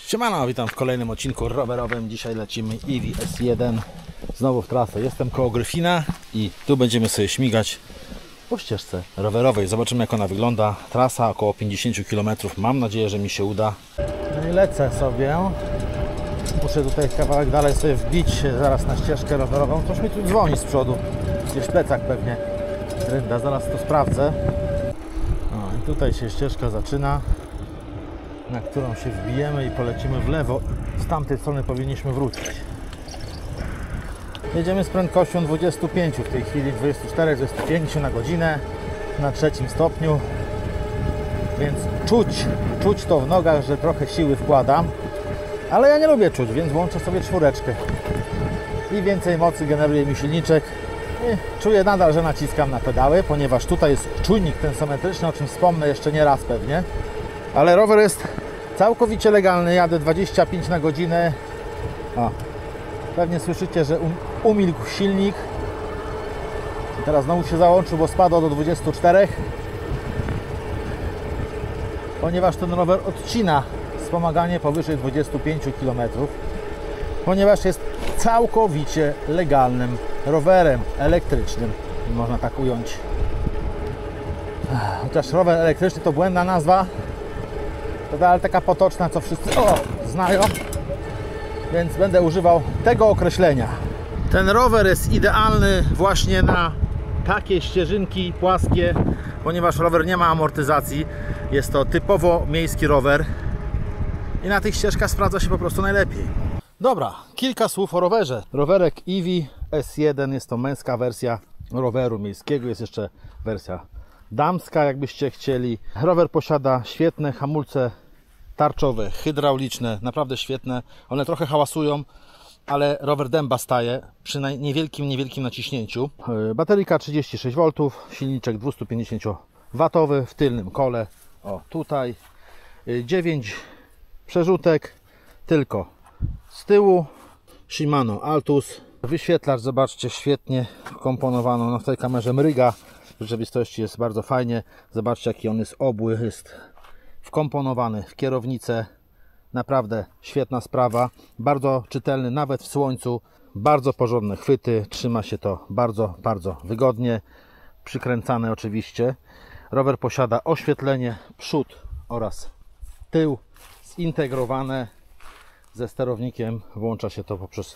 Siemano, witam w kolejnym odcinku rowerowym. Dzisiaj lecimy Eevee S1 znowu w trasę. Jestem koło Gryfina i tu będziemy sobie śmigać po ścieżce rowerowej. Zobaczymy, jak ona wygląda. Trasa około 50 km. Mam nadzieję, że mi się uda. No i lecę sobie. Muszę tutaj kawałek dalej sobie wbić zaraz na ścieżkę rowerową. Ktoś mi tu dzwoni z przodu. Gdzieś plecak pewnie rynda. Zaraz to sprawdzę. O, i tutaj się ścieżka zaczyna, na którą się wbijemy i polecimy w lewo. Z tamtej strony powinniśmy wrócić. Jedziemy z prędkością 25, w tej chwili 24-25 na godzinę na 3 stopniu, więc czuć to w nogach, że trochę siły wkładam, ale ja nie lubię czuć, więc włączę sobie 4 i więcej mocy generuje mi silniczek. I czuję nadal, że naciskam na pedały, ponieważ tutaj jest czujnik tensometryczny, o czym wspomnę jeszcze nie raz pewnie. Ale rower jest całkowicie legalny, jadę 25 na godzinę. O, pewnie słyszycie, że umilkł silnik. I teraz znowu się załączył, bo spadło do 24. Ponieważ ten rower odcina wspomaganie powyżej 25 km. Ponieważ jest całkowicie legalnym rowerem elektrycznym, można tak ująć. Chociaż rower elektryczny to błędna nazwa, ale taka potoczna, co wszyscy znają, więc będę używał tego określenia. Ten rower jest idealny właśnie na takie ścieżynki płaskie, ponieważ rower nie ma amortyzacji. Jest to typowo miejski rower i na tych ścieżkach sprawdza się po prostu najlepiej. Dobra, kilka słów o rowerze. Rowerek Eevee S1 jest to męska wersja roweru miejskiego, jest jeszcze wersja damska, jakbyście chcieli. Rower posiada świetne hamulce tarczowe, hydrauliczne, naprawdę świetne. One trochę hałasują, ale rower dęba staje przy niewielkim naciśnięciu. Bateryka 36V, silniczek 250W w tylnym kole. O, tutaj 9 przerzutek, tylko z tyłu. Shimano Altus. Wyświetlacz, zobaczcie, świetnie wkomponowano. No, w tej kamerze mryga. W rzeczywistości jest bardzo fajnie. Zobaczcie, jaki on jest obły. Jest wkomponowany w kierownicę. Naprawdę świetna sprawa. Bardzo czytelny nawet w słońcu. Bardzo porządne chwyty. Trzyma się to bardzo wygodnie. Przykręcane oczywiście. Rower posiada oświetlenie przód oraz tył zintegrowane ze sterownikiem. Włącza się to poprzez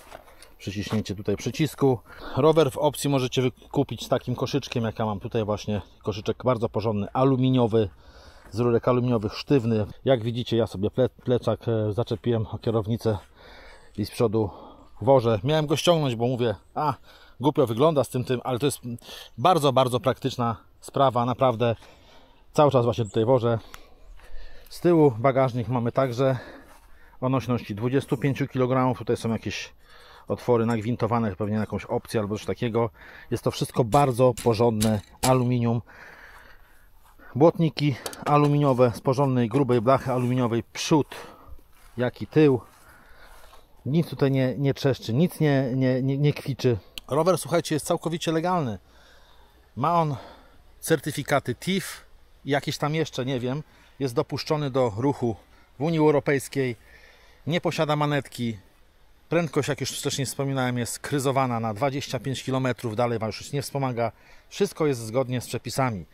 przyciśnięcie tutaj przycisku. Rower w opcji możecie kupić z takim koszyczkiem, jak ja mam tutaj właśnie. Koszyczek bardzo porządny, aluminiowy, z rurek aluminiowych, sztywny. Jak widzicie, ja sobie plecak zaczepiłem o kierownicę i z przodu wożę. Miałem go ściągnąć, bo mówię, głupio wygląda z tym, ale to jest bardzo praktyczna sprawa, naprawdę. Cały czas właśnie tutaj wożę. Z tyłu bagażnik mamy także o nośności 25 kg. Tutaj są jakieś otwory nagwintowane, pewnie na jakąś opcję albo coś takiego. Jest to wszystko bardzo porządne aluminium. Błotniki aluminiowe z porządnej, grubej blachy aluminiowej, przód jak i tył. Nic tutaj nie trzeszczy, nic nie kwiczy. Rower, słuchajcie, jest całkowicie legalny. Ma on certyfikaty TIF i jakieś tam jeszcze, nie wiem. Jest dopuszczony do ruchu w Unii Europejskiej. Nie posiada manetki. Prędkość, jak już wcześniej wspominałem, jest kryzowana na 25 km. Dalej Wam już nie wspomaga. Wszystko jest zgodnie z przepisami.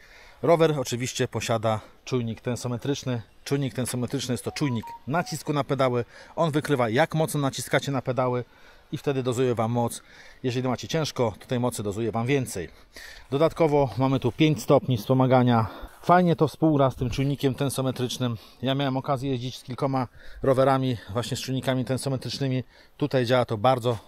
Rower oczywiście posiada czujnik tensometryczny. Czujnik tensometryczny jest to czujnik nacisku na pedały. On wykrywa, jak mocno naciskacie na pedały i wtedy dozuje Wam moc. Jeżeli macie ciężko, to tej mocy dozuje Wam więcej. Dodatkowo mamy tu 5 stopni wspomagania. Fajnie to współgra z tym czujnikiem tensometrycznym. Ja miałem okazję jeździć z kilkoma rowerami właśnie z czujnikami tensometrycznymi. Tutaj działa to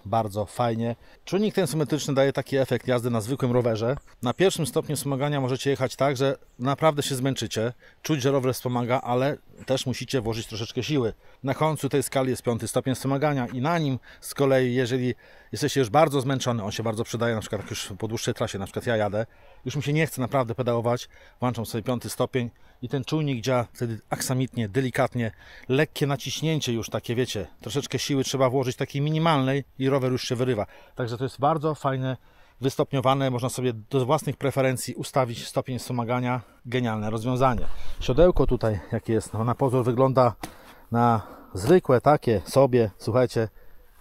bardzo fajnie. Czujnik tensometryczny daje taki efekt jazdy na zwykłym rowerze. Na pierwszym stopniu wspomagania możecie jechać tak, że naprawdę się zmęczycie. Czuć, że rower wspomaga, ale też musicie włożyć troszeczkę siły. Na końcu tej skali jest 5 stopień wspomagania i na nim z kolei, jeżeli jesteście już bardzo zmęczony, on się bardzo przydaje, na przykład jak już po dłuższej trasie, na przykład ja jadę, już mi się nie chce naprawdę pedałować, włączam sobie 5 stopień i ten czujnik działa wtedy aksamitnie, delikatnie, lekkie naciśnięcie już takie, wiecie, troszeczkę siły trzeba włożyć takiej minimalnej i rower już się wyrywa. Także to jest bardzo fajne, wystopniowane, można sobie do własnych preferencji ustawić stopień wspomagania. Genialne rozwiązanie. Siodełko tutaj, jakie jest, no, na pozór wygląda na zwykłe takie sobie, słuchajcie,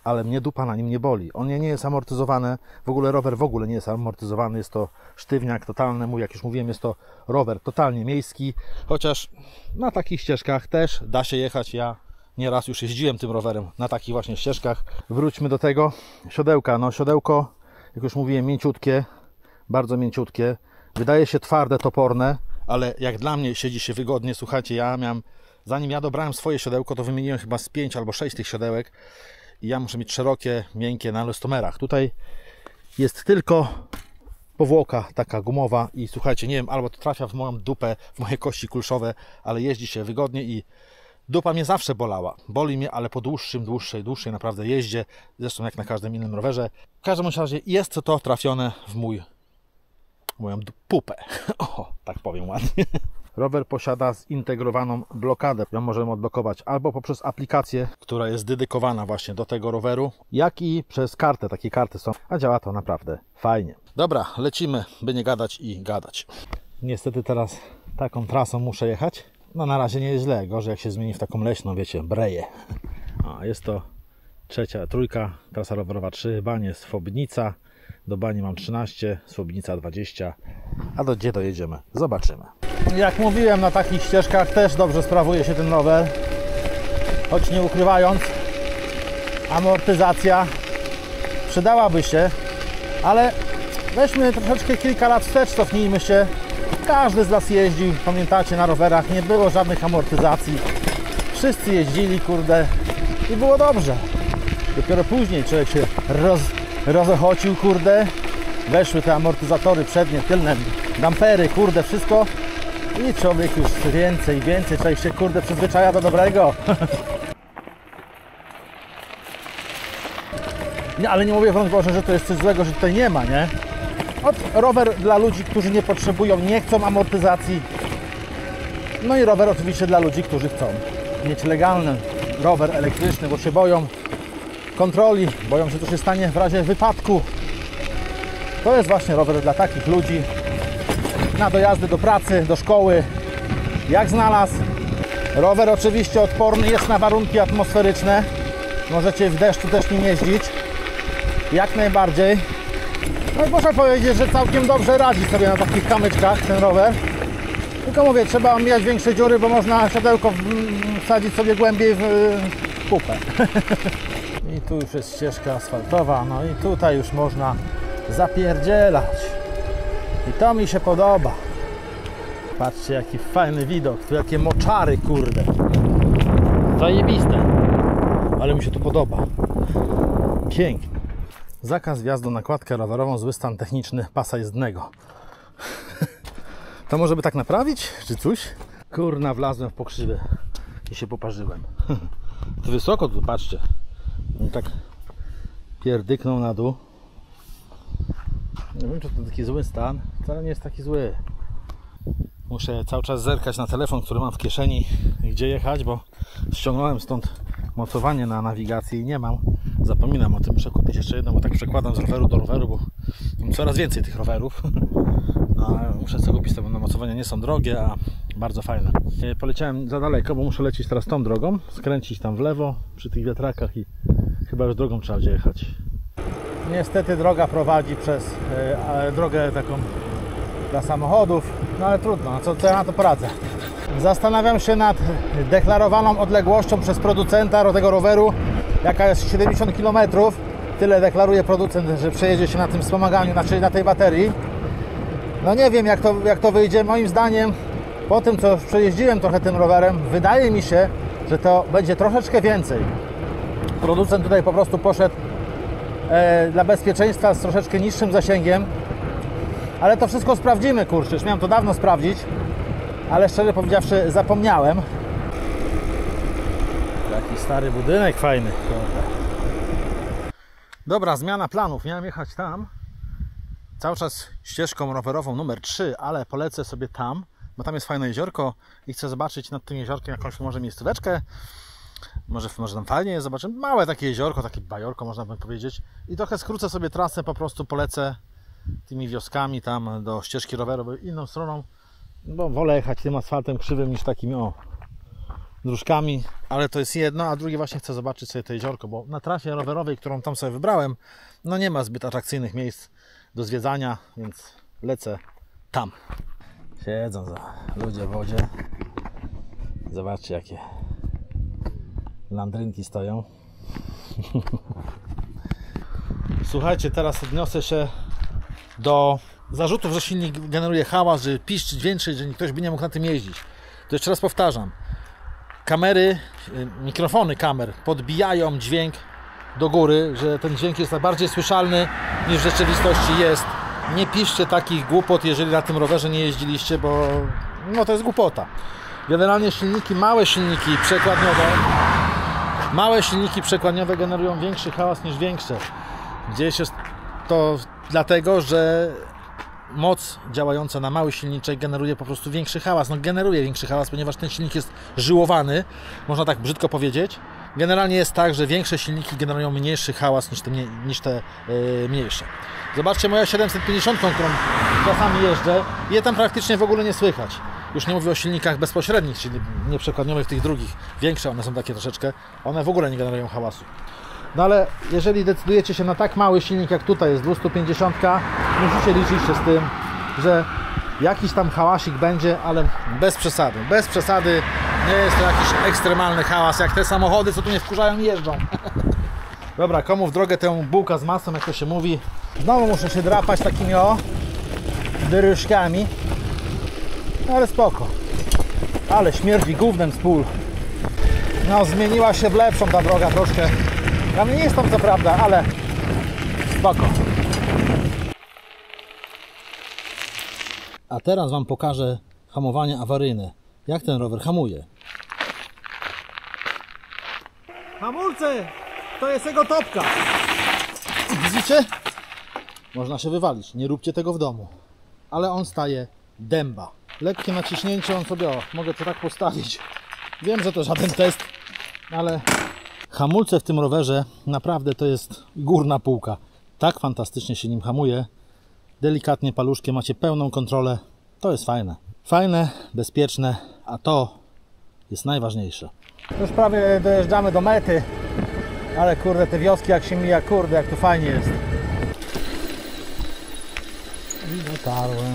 ale mnie dupa na nim nie boli. On nie jest amortyzowany, w ogóle rower w ogóle nie jest amortyzowany, jest to sztywniak totalny, jak już mówiłem, jest to rower totalnie miejski, chociaż na takich ścieżkach też da się jechać. Ja nieraz już jeździłem tym rowerem na takich właśnie ścieżkach. Wróćmy do tego siodełka. No siodełko, jak już mówiłem, mięciutkie, bardzo mięciutkie, wydaje się twarde, toporne, ale jak dla mnie siedzi się wygodnie. Słuchajcie, ja miałem, zanim ja dobrałem swoje siodełko, to wymieniłem chyba z 5 albo 6 tych siodełek i ja muszę mieć szerokie, miękkie na elostomerach. Tutaj jest tylko powłoka taka gumowa i słuchajcie, nie wiem, albo to trafia w moją dupę, w moje kości kulszowe, ale jeździ się wygodnie i dupa mnie zawsze bolała. Boli mnie, ale po dłuższej naprawdę jeździe, zresztą jak na każdym innym rowerze. W każdym razie jest to trafione w moją pupę. O, tak powiem ładnie. Rower posiada zintegrowaną blokadę. Ją możemy odblokować albo poprzez aplikację, która jest dedykowana właśnie do tego roweru, jak i przez kartę. Takie karty są, a działa to naprawdę fajnie. Dobra, lecimy, by nie gadać i gadać. Niestety teraz taką trasą muszę jechać. No na razie nie jest źle, gorzej jak się zmieni w taką leśną, wiecie, breję. A jest to trójka, trasa rowerowa 3, Banie, Swobnica. Do Bani mam 13, Swobnica 20, a gdzie dojedziemy? Zobaczymy. Jak mówiłem, na takich ścieżkach też dobrze sprawuje się ten rower, choć nie ukrywając, amortyzacja przydałaby się, ale weźmy troszeczkę kilka lat wstecz, cofnijmy się. Każdy z Was jeździł, pamiętacie, na rowerach, nie było żadnych amortyzacji, wszyscy jeździli, kurde, i było dobrze. Dopiero później człowiek się rozochocił, kurde, weszły te amortyzatory przednie, tylne, dampery, kurde, wszystko i człowiek już więcej, człowiek się, kurde, przyzwyczaja do dobrego. Nie, ale nie mówię, wręcz Boże, że to jest coś złego, że tutaj nie ma, nie? Rower dla ludzi, którzy nie potrzebują, nie chcą amortyzacji. No i rower oczywiście dla ludzi, którzy chcą mieć legalny rower elektryczny, bo się boją kontroli, boją się, co się stanie w razie wypadku. To jest właśnie rower dla takich ludzi, na dojazdy do pracy, do szkoły, jak znalazł. Rower oczywiście odporny jest na warunki atmosferyczne, możecie w deszczu też nim jeździć, jak najbardziej. No i można powiedzieć, że całkiem dobrze radzi sobie na takich kamyczkach ten rower. Tylko mówię, trzeba omijać większe dziury, bo można siodełko wsadzić sobie głębiej w pupę. I tu już jest ścieżka asfaltowa, no i tutaj już można zapierdzielać. I to mi się podoba. Patrzcie, jaki fajny widok, tu jakie moczary, kurde. Zajebiste. Ale mi się to podoba. Pięknie. Zakaz wjazdu na kładkę rowerową, zły stan techniczny pasa jezdnego. To może by tak naprawić, czy coś? Kurna, wlazłem w pokrzywę i się poparzyłem. To wysoko tu, patrzcie. I tak pierdyknął na dół. Nie wiem, czy to taki zły stan. Wcale nie jest taki zły. Muszę cały czas zerkać na telefon, który mam w kieszeni, gdzie jechać, bo ściągnąłem stąd mocowanie na nawigację i nie mam. Zapominam o tym, muszę kupić jeszcze jedno, bo tak przekładam z roweru do roweru, bo mam coraz więcej tych rowerów. No, muszę sobie kupić, te mocowania nie są drogie, a bardzo fajne. Poleciałem za daleko, bo muszę lecieć teraz tą drogą, skręcić tam w lewo przy tych wiatrakach i chyba już drogą trzeba będzie jechać. Niestety droga prowadzi przez drogę taką dla samochodów, no ale trudno, co ja na to poradzę. Zastanawiam się nad deklarowaną odległością przez producenta do tego roweru, jaka jest 70 km. Tyle deklaruje producent, że przejedzie się na tym wspomaganiu, znaczy na tej baterii. No nie wiem, jak to wyjdzie. Moim zdaniem, po tym co przejeździłem trochę tym rowerem, wydaje mi się, że to będzie troszeczkę więcej. Producent tutaj po prostu poszedł dla bezpieczeństwa z troszeczkę niższym zasięgiem. Ale to wszystko sprawdzimy, kurczę. Już miałem to dawno sprawdzić, ale szczerze powiedziawszy zapomniałem. Jaki stary budynek fajny. Dobra, zmiana planów. Miałem jechać tam, cały czas ścieżką rowerową numer 3, ale polecę sobie tam, bo tam jest fajne jeziorko i chcę zobaczyć nad tym jeziorkiem jakąś może miejscóweczkę. Może tam fajnie jest, zobaczymy. Małe takie jeziorko, takie bajorko można by powiedzieć. I trochę skrócę sobie trasę, po prostu polecę tymi wioskami tam do ścieżki rowerowej inną stroną, bo wolę jechać tym asfaltem krzywym niż takim dróżkami, ale to jest jedno, a drugie właśnie chcę zobaczyć sobie to jeziorko, bo na trasie rowerowej, którą tam sobie wybrałem, no nie ma zbyt atrakcyjnych miejsc do zwiedzania, więc lecę tam. Siedzą ludzie w wodzie. Zobaczcie, jakie landrynki stoją. Słuchajcie, teraz odniosę się do zarzutów, że silnik generuje hałas, że piszczy, dźwięczy, że ktoś by nie mógł na tym jeździć. To jeszcze raz powtarzam. Kamery, mikrofony kamer podbijają dźwięk do góry, że ten dźwięk jest bardziej słyszalny niż w rzeczywistości jest. Nie piszcie takich głupot, jeżeli na tym rowerze nie jeździliście, bo no to jest głupota. Generalnie silniki, małe silniki przekładniowe generują większy hałas niż większe. Gdzieś jest to dlatego, że moc działająca na mały silniczek generuje po prostu większy hałas. No generuje większy hałas, ponieważ ten silnik jest żyłowany, można tak brzydko powiedzieć. Generalnie jest tak, że większe silniki generują mniejszy hałas niż te mniejsze. Zobaczcie moją 750, którą czasami jeżdżę, je tam praktycznie w ogóle nie słychać. Już nie mówię o silnikach bezpośrednich, czyli nieprzekładniowych, tych drugich. Większe one są takie troszeczkę, one w ogóle nie generują hałasu. No ale jeżeli decydujecie się na tak mały silnik jak tutaj jest 250, musicie liczyć się z tym, że jakiś tam hałasik będzie, ale bez przesady. Bez przesady, nie jest to jakiś ekstremalny hałas, jak te samochody, co tu mnie wkurzają i jeżdżą. Dobra, komu w drogę tę bułka z masą, jak to się mówi. Znowu muszę się drapać takimi dyryszkami. Ale spoko. Ale śmierdzi gównem z pól. No, zmieniła się w lepszą ta droga troszkę. Ja nie jestem co prawda, ale spoko. A teraz Wam pokażę hamowanie awaryjne. Jak ten rower hamuje. Hamulce! To jest jego topka. Widzicie? Można się wywalić. Nie róbcie tego w domu. Ale on staje dęba. Lekkie naciśnięcie, on sobie, mogę to tak postawić. Wiem, że to żaden test, ale hamulce w tym rowerze naprawdę to jest górna półka. Tak fantastycznie się nim hamuje. Delikatnie paluszkiem, macie pełną kontrolę. To jest fajne. Fajne, bezpieczne, a to jest najważniejsze. Już prawie dojeżdżamy do mety, ale kurde, te wioski jak się mija, kurde, jak to fajnie jest. I dotarłem.